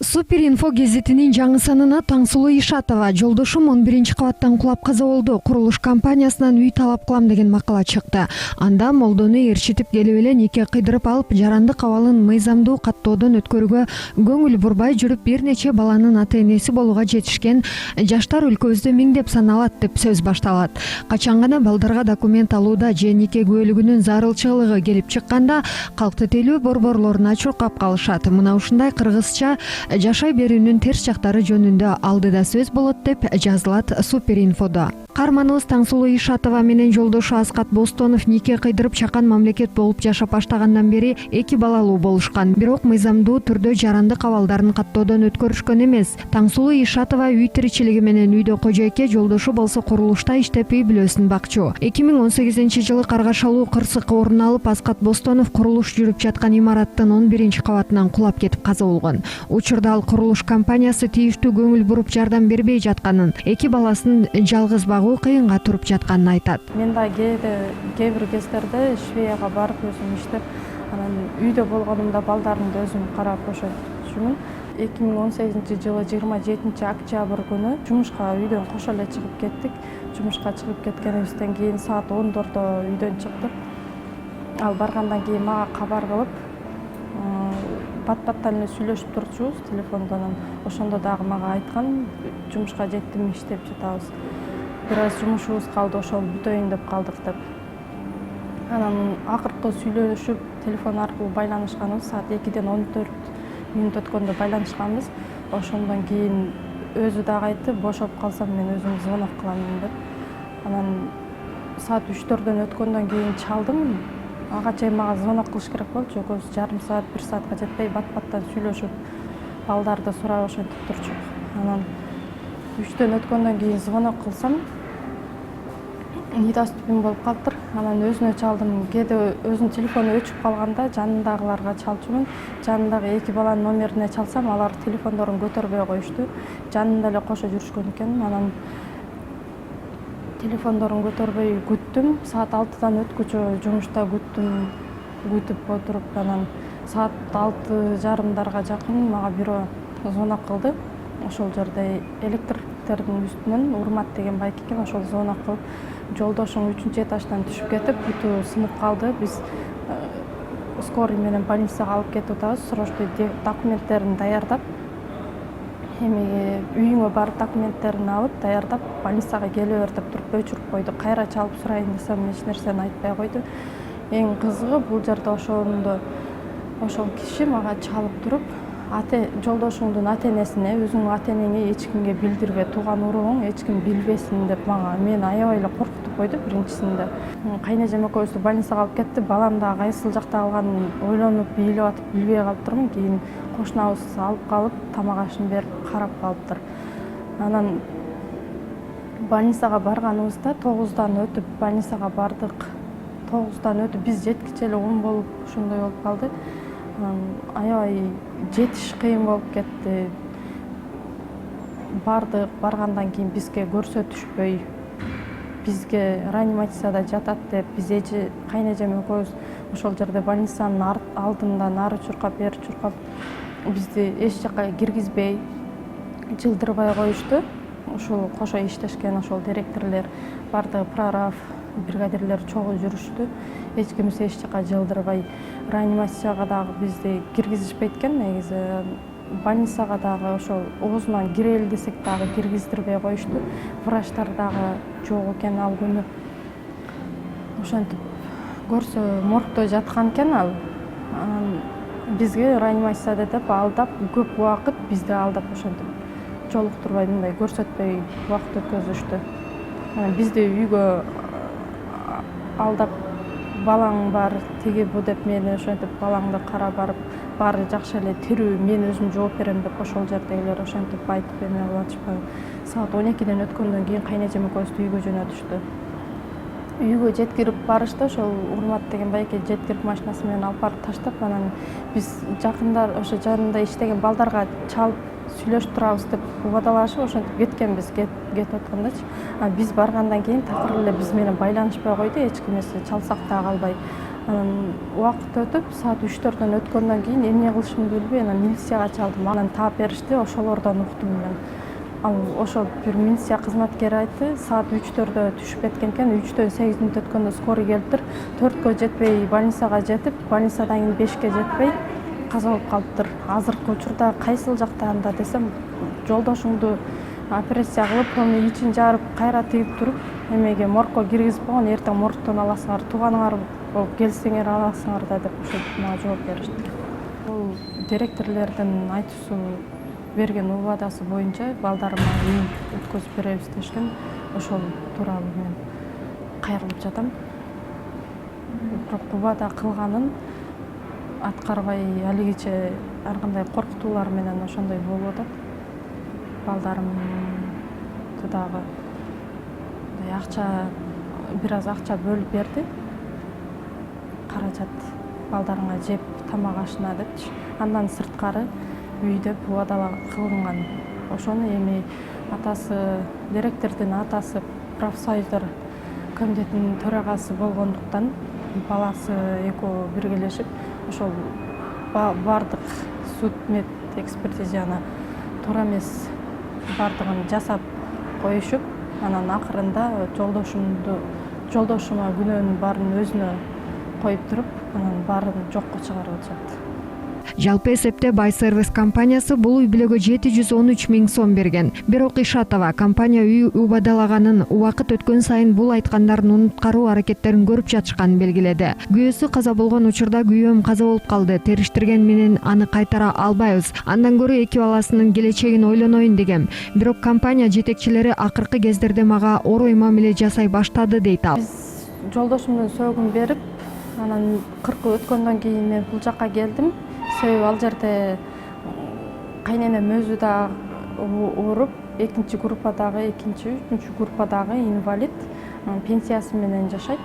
Супер инфо гезитинин жаңы санына Таңсулуу Ишатова жолдошум 11-кабаттан кулап каза болду. Курулуш компаниясынан үй талап кылам деген макала чыкты. Анда молдону ээрчитип келип эле нике кыйдырып алып, жаранды кабалын мыйзамдуу каттоодон өткөрүүгө көңүл бурбай жүрүп, бир нече баланын ата-энеси болууга жетишкен жаштар өлкөбүздө миңдеп саналат деп сөз башталат. Качан гана балдарга документ алууда же нике күбөлүгүнүн зарылчылыгы келип чыкканда калкты телөө борборлоруна чуркап калышат. Мына ушундай кыргызча жашай берүүнүн терс жактары жөнүндө алдыда сөз болот деп жазылат Супер инфодо. Каарманыбыз Таңсулуу Ишатова менен жолдошу Аскат Бостонов нике кыйдырып чакан мамлекет болуп жашап баштагандан бери 2 балалуу болушкан. Бирок мыйзамдуу түрдө жаранды кабалдарын каттоодон өткөрүшкөн эмес. Таңсулуу Ишатова үй тиричилиги менен үйдө кожойке, жолдошу болсо курулушта иштеп үй бүлөсүн бакчу. 2018-жылы каргашалуу кырсык орун алып, Аскат Бостонов курулуш жүрүп жаткан имараттын 11-кабатынан кулап кетип каза болгон. Учурда ал курулуш компаниясы тийиштүү көңүл буруп жардам бербей жатканын, 2 баласын жалгыз багуу кыйынга туруп жатканын айтат. Мен да кээ бир кездерде Швецияга барып өзүм иштеп, анан үйдө болгонумда балдарымды өзүм карап ошентип жүрмүн. 2018-жылы 27 октябрь күнү жумушка үйдөн кошо эле чыгып кеттик. Жумушка чыгып кеткенибизден кийин саат 14-дө үйдөн чыктык. Ал баргандан кийин мага кабар кылып, бат-баттан эле сүйлөшүп турчубуз телефондон. Ошондо дагы мага айткан, жумушка жеттим, иштеп жатабыз. Бир аз жумушубуз калды, ошол бүтөйүн деп калдык деп. Анан акыркы сүйлөшүп телефон аркылуу байланышканыбыз саат 2ден 14 мүнөт өткөндө байланышканбыз. Ошондон кийин өзү дагы айтты, бошоп калсам мен өзүм звонок кылам деп. Анан саат 3-4дөн өткөндөн кийин чалдым. Ага чейин мага звонок кылыш керек болчу. Экөөбүз жарым саат, 1 саатка жетпей бат-баттан сүйлөшүп, балдарды сурап ошентип турчук. Анан 3дөн өткөндөн кийин звонок кылсам, недоступен болуп калыптыр. Анан өзүнө чалдым. Кээде өзүнүн телефону өчүп калганда жанындагыларга чалчумун. Жанындагы 2 баланын номерине чалсам, алар телефондорун көтөрбөй коюшту. Жанында эле кошо жүрүшкөн экен. Анан телефондорун көтөрбөй күттүм. Саат 6дан өткүчө жумушта күтүп отуруп, анан саат 6:30 жакын мага бирөө звонок кылды. Ошол жерде электриктердин үстүнөн Урмат деген байк экен, ошол звонок кылып, жолдошуң 3-этаждан түшүп кетип, бүтү сынып калды. Биз скорый менен больницага алып кетип атабыз. Срочный документтерин даярдап, эми үйүңө барып документтерин алып, даярдап, больницага келе бер деп туруп өчүрүп койду. Кайра чалып сурайын десем, эч нерсени айтпай койду. Эң кызыгы бул жерде ошол киши мага чалып туруп, жолдошуңдун ата-энесине, өзүңдүн ата-энеңе эч кимге билдирбе, тууган уругуң эч ким билбесин деп мени аябай эле коркутуп койду биринчисинде. Кайнежем экөөбүздү больницага алып кетти. Балам дагы кайсыл жакта калганын ойлонуп, бийлеп атып, билбей калыптырмын. Кийин кошунабыз алып калып, тамак ашын берип карап калыптыр. Анан больницага барганыбызда 9дан өтүп больницага бардык. 9дан өтүп биз жеткиче эле 10 болуп ошондой болуп калды. Аябай жетиш кыйын болуп кетти. Баргандан кийин бизге көрсөтүшпөй, бизге реанимацияда жатат деп, биз кайнежем экөөбүз ошол жерде больницанын алдында нары чуркап, бери чуркап, бизди эч жака киргизбей, жылдырбай коюшту. Ушул кошо иштешкен ошол директорлор, бардыгы прораб, бригадирлер чогуу жүрүштү. Эч кимиси эч жака жылдырбай, реанимацияга дагы бизди киргизишпейт экен. Негизи больницага дагы ошол оозунан кирели десек дагы киргиздирбей коюшту. Врачтар дагы жок экен ал күнү. Ошентип көрсө моргдо жаткан экен ал. Бизге реанимацияда деп алдап, көп убакыт бизди алдап ошентип жолуктурбай, мындай көрсөтпөй убакыт өткөзүштү. Бизди үйгө алдап, балаң бар, тиги бу деп мени ошентип балаңды кара барып, баары жакшы эле, тирүү, мен өзүм жооп берем деп ошол жердегилер ошентип айтып эме кылышпа. Саат 12ден өткөндөн кийин кайнежем экөөбүздү үйгө жөнөтүштү. Үйгө жеткирип барышты, ошол Урмат деген байке жеткирип машинасы менен алып барып таштап, анан биз жакындар ошо жанында иштеген балдарга чалып сүйлөшүп турабыз деп убадалашып ошентип кеткенбиз, кетип аткандачы. Биз баргандан кийин такыр эле биз менен байланышпай койду, эч кимеси чалсак да калбай. Анан убакыт өтүп саат 3-4дөн өткөндөн кийин эмне кылышымды билбей анан милицияга чалдым. Анан таап беришти, ошолордон уктум мен. Ал ошо бир милиция кызматкери айтты, саат 3-4дө түшүп кеткен экен, 3дөн 8 мүнөт өткөндө скорый келиптир. 4кө жетпей больницага жетип, больницадан кийин 5ке жетпей каза болуп калыптыр. Азыркы учурда кайсыл жактарында десем, жолдошуңду операция кылып, анын ичин жарып, кайра тигип туруп, эмеге моргко киргизип койгон, эртең моргтон аласыңар, тууганыңар болуп келсеңер аласыңар да деп ошентип мага жооп беришти. Бул директорлордун айтуусу берген убадасы боюнча балдарыма үй өткөзүп беребиз дешкен. Ошол тууралуу мен кайрылып жатам. Бирок убада кылганын аткарбай алигиче ар кандай коркутуулар менен ошондой болуп атат. Балдарымды дагы бир аз акча бөлүп берди. Каражат балдарыңа жеп тамак ашына депчи. Андан сырткары үйдө убада кылынган. Ошону эми атасы, директордун атасы профсоюздар комитетинин төрагасы болгондуктан баласы экөө биргелешип ошол бардык суд мед экспертизаны туура эмес бардыгын жасап коюшуп, анан акырында жолдошума күнөөнүн баарын өзүнө коюп туруп, анан баарын жокко чыгарып атышат. Жалпы эсепте Бай сервис компаниясы бул үй бүлөгө 713 000 сом берген. Бирок Ишатова компания үй убадалаганын, убакыт өткөн сайын бул айткандарын унуткаруу аракеттерин көрүп жатышканын белгиледи. Күйөөсү каза болгон учурда күйөөм каза болуп калды, териштирген менен аны кайтара албайбыз. Андан көрө эки баласынын келечегин ойлоноюн дегем. Бирок компания жетекчилери акыркы кездерде мага орой мамиле жасай баштады дейт ал. Жолдошумдун сөөгүн берип, анан 40 өткөндөн кийин мен бул жакка келдим. Себеби ал жерде кайненем өзү да ооруп, экинчи группадагы, үчүнчү группадагы инвалид, пенсиясы менен жашайт.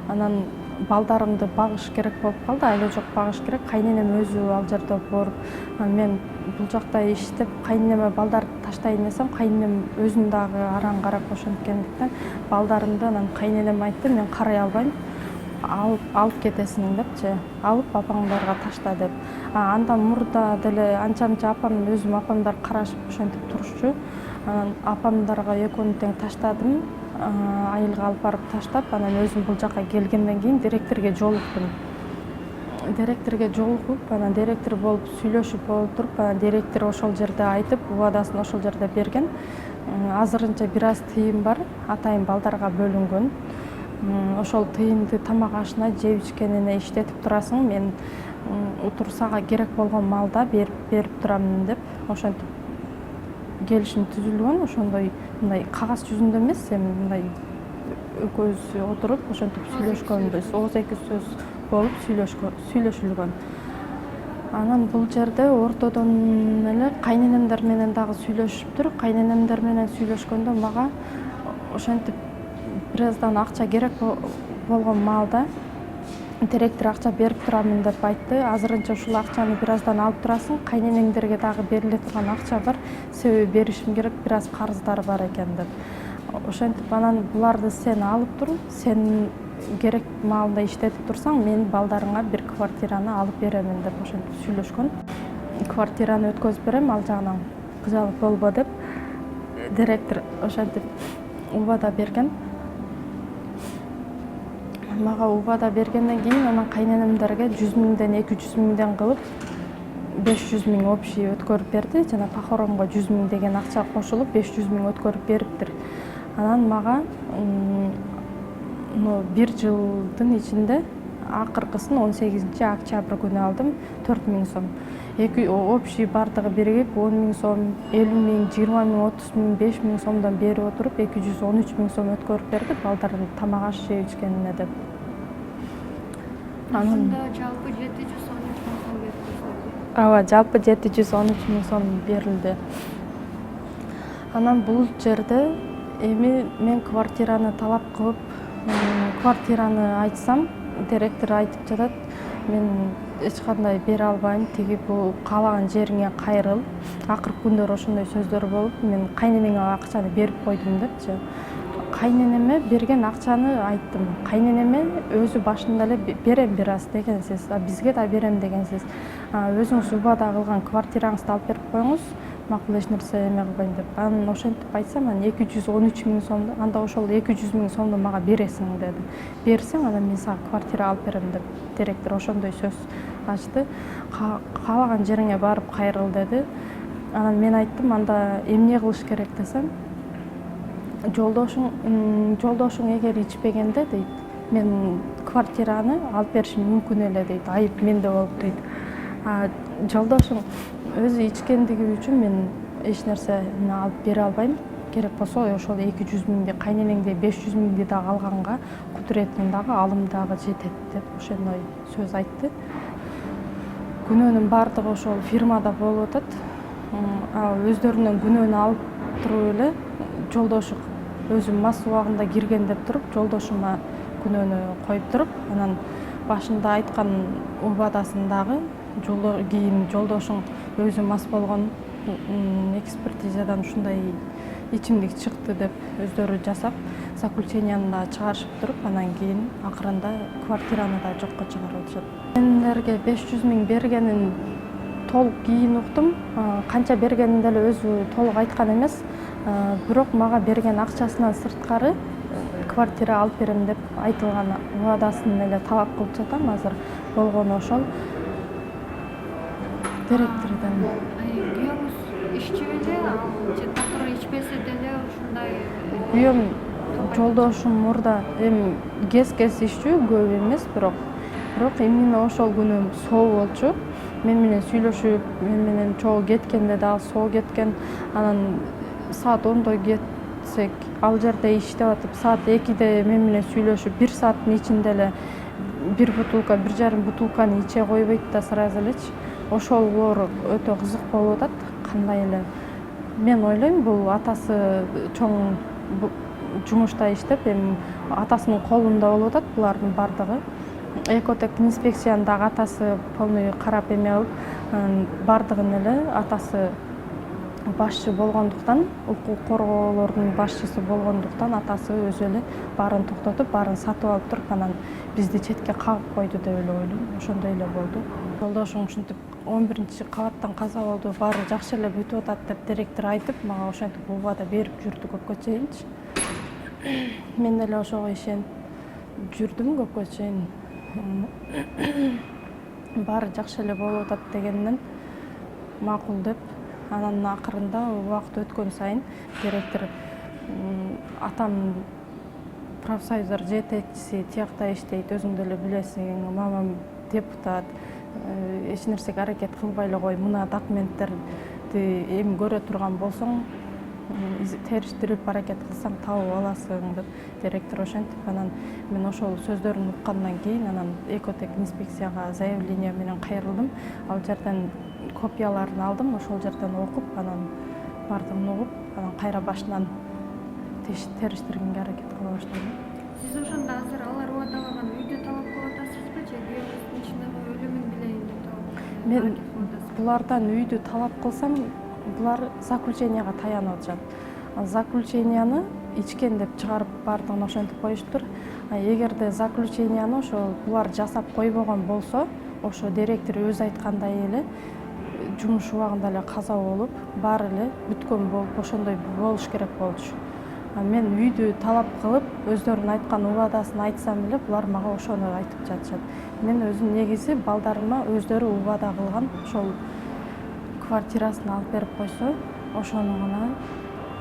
Анан балдарымды багыш керек болуп калды, айла жок багыш керек. Кайненем өзү ал жерде ооруп, мен бул жакта иштеп, кайненеме балдарды таштайын десем, кайненем өзүн дагы араң карап ошенткендиктен балдарымды анан кайненем айтты, мен карай албайм. Алып кетесиң депчи, алып апаңдарга ташта деп. Андан мурда деле анча-мынча өзүм апамдар карашып ошентип турушчу. Анан апамдарга экөөнү тең таштадым, айылга алып барып таштап, анан өзүм бул жакка келгенден кийин директорге жолуктум. Директорге жолугуп, анан директор болуп сүйлөшүп отуруп, анан директор ошол жерде айтып, убадасын ошол жерде берген. Азырынча бир аз тыйым бар, атайын балдарга бөлүнгөн. Ошол тыйымды тамак ашына, жеп ичкенине иштетип турасың, мен утурсага керек болгон маалда берип турам деп ошентип келишим түзүлгөн. Ошондой мындай кагаз жүзүндө эмес, эми мындай экөөбүз отуруп ошентип сүйлөшкөнбүз. Ооз эки сөз болуп сүйлөшүлгөн. Анан бул жерде ортодон эле кайненемдер менен дагы сүйлөшүптүр. Кайненемдер менен сүйлөшкөндө мага ошентип бир аздан акча керек болгон маалда директор акча берип турамын деп айтты. Азырынча ушул акчаны бир аздан алып турасың, кайненеңдерге дагы бериле турган акча бар, себеби беришим керек, бир аз карыздар бар экен деп. Ошентип анан буларды сен алып тур, сен керек маалда иштетип турсаң, мен балдарыңа бир квартираны алып беремин деп ошентип сүйлөшкөн. Квартираны өткөзүп берем, ал жагынан кыжалык болбо деп директор ошентип убада берген. Мага убада бергенден кийин анан кайненемдерге 100 000ден 200 000ден кылып 500 000 общий өткөрүп берди. Жана похоронго 100 000 деген акча кошулуп 500 000 өткөрүп бериптир. Анан мага бир жылдын ичинде акыркысын 18 октябрь күнү алдым 4 000 сом. Общий бардыгы биригип 10 000 сом, 50 000, 20 000, 30 000, 5 000 сомдон берип отуруп 213 000 сом өткөрүп берди балдардын тамак аш жеп ичкенине деп. Анан жалпы 713 000 сом берилди. Ооба, жалпы 713 000 сом берилди. Анан бул жерде эми мен квартираны талап кылып, квартираны айтсам, директор айтып жатат, мен эч кандай бере албайм, тиги бул каалаган жериңе кайрыл. Акыркы күндөр ошондой сөздөр болуп, мен кайненеңе акчаны берип койдум депчи. кайненеме берген акчаны айттым. Кайненеме өзү башында эле берем бир аз дегенсиз, бизге да берем дегенсиз. Өзүңүз убада кылган квартираңызды алып берип коюңуз, макул эч нерсе эме кылбайм деп. Анан ошентип айтсам, анан 213 000 сомду, анда ошол 200 000 сомду мага бересиң деди. Берсең, анан мен сага квартира алып берем деп директор ошондой сөз ачты. Каалаган жериңе барып кайрыл деди. Анан мен айттым, анда эмне кылыш керек десем, жолдошуң эгер ичпегенде дейт, мен квартираны алып беришим мүмкүн эле дейт, айып менде болуп дейт. Жолдошуң өзү ичкендиги үчүн мен эч нерсени алып бере албайм. Керек болсо ошол 200 000 кайненеңдей 500 000 дагы алганга кудуретиң дагы алым дагы жетет деп ошондой сөз айтты. Күнөөнүн баардыгы ошол фирмада болуп атат. Өздөрүнүн күнөөнү алып туруп эле жолдошу өзү мас убагында кирген деп туруп, жолдошума күнөөнү коюп туруп, анан башында айткан убадасын дагы кийин жолдошуң өзү мас болгон, экспертизадан ушундай ичимдик чыкты деп өздөрү жасап, заключенияны да чыгарышып туруп, анан кийин акырында квартираны да жокко чыгарып атышат. Мендерге 500 000 бергенин толук кийин уктум. Канча бергенин деле өзү толук айткан эмес. Бирок мага берген акчасынан сырткары квартира алып берем деп айтылган убадасын эле талап кылып жатам азыр. Болгону ошол директордон. Күйөөңүз ишчи беле, ал же татыр ичпесе деле ушундай? Күйөөм жолдошум мурда эми кез иччү, көп эмес, бирок именно ошол күнү соо болчу. Мен менен сүйлөшүп, мен менен чогуу кеткенде дагы соо кеткен. Анан саат 10-до кетсек, ал жерде иштеп атып, саат 2-де мен менен сүйлөшүп, 1 сааттын ичинде эле 1 бутылка, 1,5 бутылканы иче койбойт да сразу элечи. Ошолор өтө кызык болуп атат. Кандай эле мен ойлойм, бул атасы чоң жумушта иштеп, эми атасынын колунда болуп атат булардын бардыгы. Экотек инспекциянын дагы атасы полный карап эме кылып, бардыгын эле атасы башчы болгондуктан, укук коргоолордун башчысы болгондуктан атасы өзү эле баарын токтотуп, баарын сатып алып туруп, анан бизди четке кагып койду деп эле ойлойм. Ошондой эле болду. Жолдошуң ушинтип 11-кабаттан каза болду, баары жакшы эле бүтүп атат деп директор айтып, мага ошентип убада берип жүрдү көпкө чейинчи. Мен деле ошого ишенип жүрдүм көпкө чейин. Баары жакшы эле болуп атат дегенден макул деп, анан акырында убакыт өткөн сайын директор атам профсоюздар жетекчиси тиякта иштейт, өзүң деле билесиң, мамам депутат, эч нерсеге аракет кылбай эле кой, мына документтерди эми көрө турган болсоң, териштирип аракет кылсаң табып аласың деп директор ошентип, анан мен ошол сөздөрүн уккандан кийин анан Экотек инспекцияга заявление менен кайрылдым. Ал жерден копияларын алдым, ошол жерден окуп, анан бардыгын угуп, анан кайра башынан териштиргенге аракет кыла баштадым. Сиз ошондо азыр алар убадалаган үйдү талап кылып атасызбы же күйөөңүздүн ичиндеги өлүмүн билейин деп талап Мен булардан үйдү талап кылсам, булар заключенияга таянып атышат. Заключенияны ичкен деп чыгарып бардыгын ошентип коюштур. Эгерде заключенияны ошол булар жасап койбогон болсо, ошо директор өзү айткандай эле жумуш убагында эле каза болуп, баары эле бүткөн болуп, ошондой болуш керек болчу. Мен үйдү талап кылып, өздөрүнүн айткан убадасын айтсам эле, булар мага ошону айтып жатышат. Мен өзүм негизи балдарыма өздөрү убада кылган ошол квартирасын алып берип койсо, ошону гана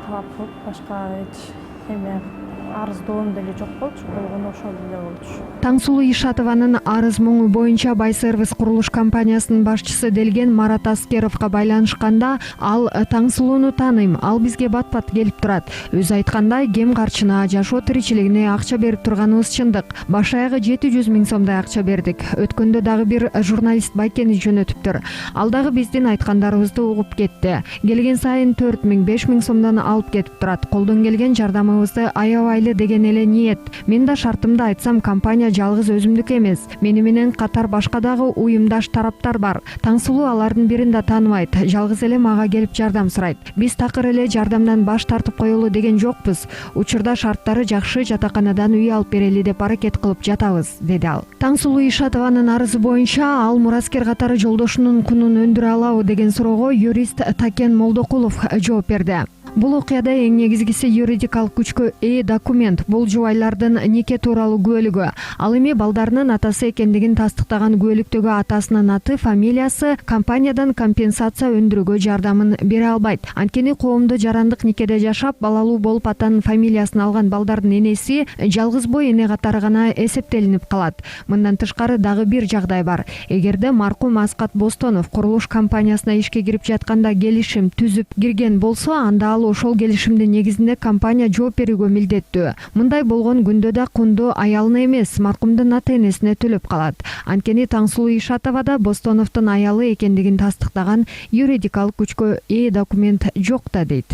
талап кылып, башка эч эме арыздоом деле жок болчу, болгону ошол эле болчу. Таңсулуу Ишатованын арыз муңу боюнча Байсервис курулуш компаниясынын башчысы Делген Марат Аскеровго байланышканда, ал Таңсулууну тааныйм, ал бизге бат-бат келип турат. Өзү айткандай, кем карчына, жашоо тиричилигине акча берип турганыбыз чындык. Баш аягы 700 000 сомдой акча бердик. Өткөндө дагы бир журналист байкени жөнөтүптүр. Ал дагы биздин айткандарыбызды угуп кетти. Келген сайын 4 000, 5 000 сомдон алып кетип турат. Колдон келген жардамыбызды аябай алайлы деген эле ниет. Мен да шартымды айтсам, компания жалгыз өзүмдүк эмес. Мени менен катар башка дагы уюмдаш тараптар бар. Таңсулуу алардын бирин да тааныбайт. Жалгыз эле мага келип жардам сурайт. Биз такыр эле жардамдан баш тартып коелу деген жокпуз. Учурда шарттары жакшы жатаканадан үй алып берели деп аракет кылып жатабыз, деди ал. Таңсулуу Ишатованын арызы боюнча ал мураскер катары жолдошунун кунун өндүрө алабы деген суроого юрист Такен Молдокулов жооп берди. Бул окуяда эң негизгиси юридикалык күчкө ээ документ. Бул жубайлардын нике тууралуу күбөлүгү. Ал эми балдарынын атасы экендигин тастыктаган күбөлүктөгү атасынын аты, фамилиясы компаниядан компенсация өндүрүүгө жардамын бере албайт. Анткени коомдо жарандык никеде жашап, балалуу болуп атанын фамилиясын алган балдардын энеси жалгыз бой эне катары гана эсептелинип калат. Мындан тышкары дагы бир жагдай бар. Эгерде маркум Аскат Бостонов курулуш компаниясына ишке кирип жатканда келишим түзүп кирген болсо, анда ал ошол келишимдин негизинде компания жооп берүүгө милдеттүү. Мындай болгон күндө да кунду аялына эмес, маркумдун ата-энесине төлөп калат. Анткени Таңсулуу Ишатова да Бостоновдун аялы экендигин тастыктаган юридикалык күчкө ээ документ жок да, дейт.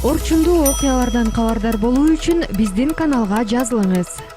Орчундуу окуялардан кабардар болуу үчүн биздин каналга жазылыңыз.